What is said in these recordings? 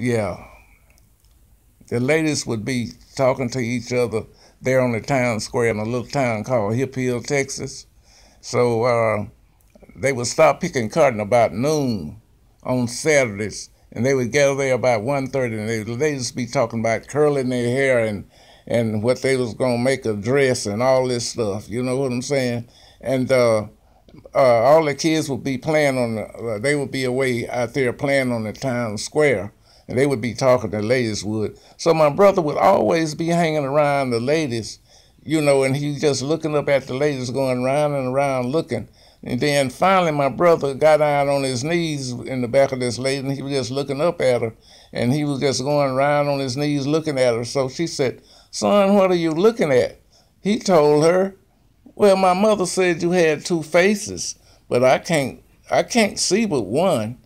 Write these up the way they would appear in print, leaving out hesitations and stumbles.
yeah, the ladies would be talking to each other there on the town square in a little town called Hip Hill, Texas. So they would stop picking cotton about noon on Saturdays, and they would gather there about 1:30, and they just be talking about curling their hair and what they was gonna make a dress and all this stuff. You know what I'm saying? And all the kids would be playing on they would be away out there playing on the town square, and they would be talking. The ladies would. So my brother would always be hanging around the ladies, and he just looking up at the ladies, going round and around looking. And then finally, my brother got down on his knees in the back of this lady, and he was just looking up at her, and he was just going around on his knees looking at her. So she said, "Son, what are you looking at?" He told her, "Well, my mother said you had two faces, but I can't see but one."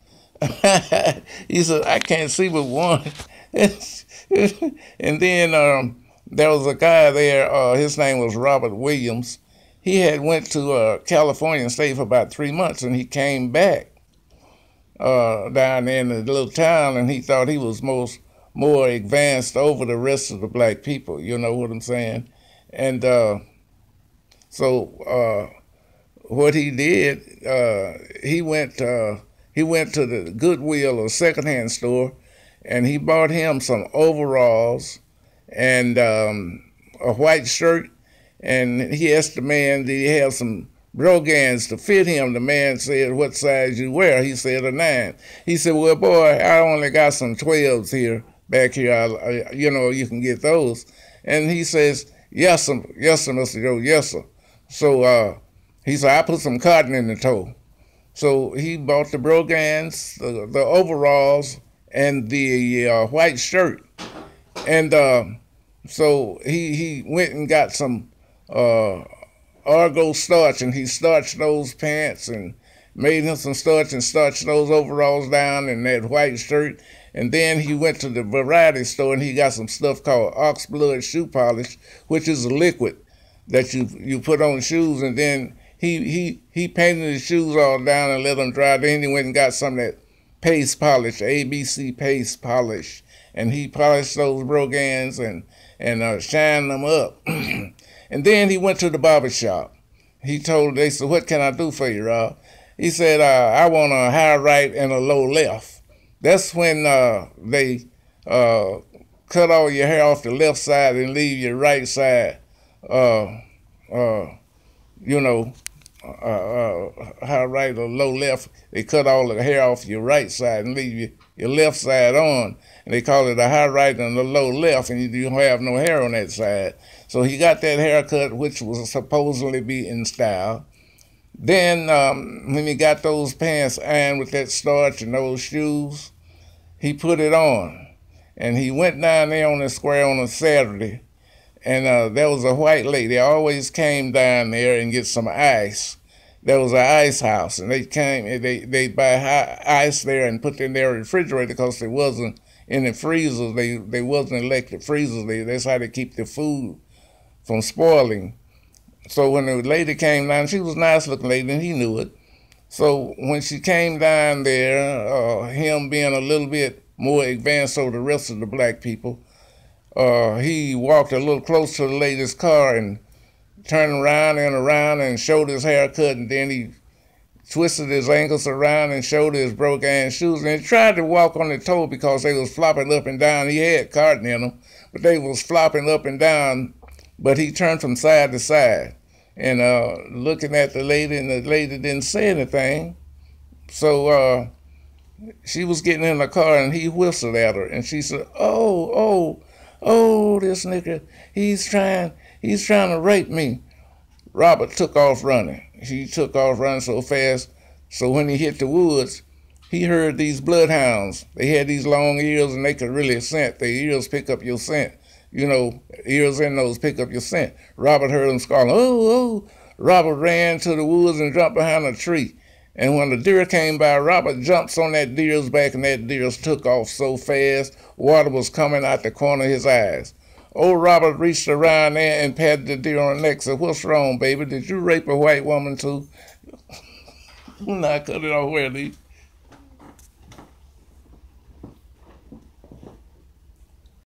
He said, "I can't see but one." And then there was a guy there. His name was Robert Williams. He had went to California and stayed for about 3 months, and he came back down there in the little town, and he thought he was more advanced over the rest of the black people. You know what I'm saying? And so what he did, he went to the Goodwill or secondhand store, and he bought him some overalls and a white shirt. And he asked the man, did he have some brogans to fit him? The man said, "What size you wear?" He said, "A 9." He said, "Well, boy, I only got some 12s here, back here. You can get those." And he says, "Yes, sir, yes, sir, Mr. Joe, yes, sir." So he said, "I put some cotton in the toe." So he bought the brogans, the overalls, and the white shirt. And so he went and got some Argo starch, and he starched those pants and made him some starch and starched those overalls down and that white shirt. And then he went to the variety store and he got some stuff called oxblood shoe polish, which is a liquid that you put on shoes. And then he painted his shoes all down and let them dry. Then he went and got some of that paste polish, ABC paste polish, and he polished those brogans and shined them up. And then he went to the barber shop. They said, "What can I do for you, Rob?" He said, "I want a high right and a low left." That's when they cut all your hair off the left side and leave your right side, high right or low left. They cut all the hair off your right side and leave your left side on. And they call it a high right and a low left, and you don't have no hair on that side. So he got that haircut, which was supposedly be in style. Then when he got those pants ironed with that starch and those shoes, he put it on. And he went down there on the square on a Saturday, and there was a white lady. Always came down there and get some ice. There was an ice house, and they buy ice there and put in their refrigerator because there wasn't any freezers. They wasn't electric freezers. That's how they keep the food from spoiling. So when the lady came down, she was a nice looking lady, and he knew it. So when she came down there, him being a little bit more advanced over the rest of the black people, he walked a little close to the lady's car and turned around and showed his haircut, and then he twisted his ankles around and showed his broke-ass shoes. And he tried to walk on the toe because they was flopping up and down. He had cotton in them, but they was flopping up and down. But he turned from side to side and looking at the lady, and the lady didn't say anything. So she was getting in the car, and he whistled at her, and she said, "Oh, this nigga, he's trying to rape me." Robert took off running. He took off running so fast, so when he hit the woods, he heard these bloodhounds. They had these long ears, and they could really scent. Their ears pick up your scent. Ears and nose pick up your scent. Robert heard them squalling, "Oh." Robert ran to the woods and jumped behind a tree. And when the deer came by, Robert jumps on that deer's back, and that deer took off so fast, water was coming out the corner of his eyes. Old Robert reached around there and patted the deer on the neck and said, "What's wrong, baby? Did you rape a white woman too?" Now cut it off where, Lee?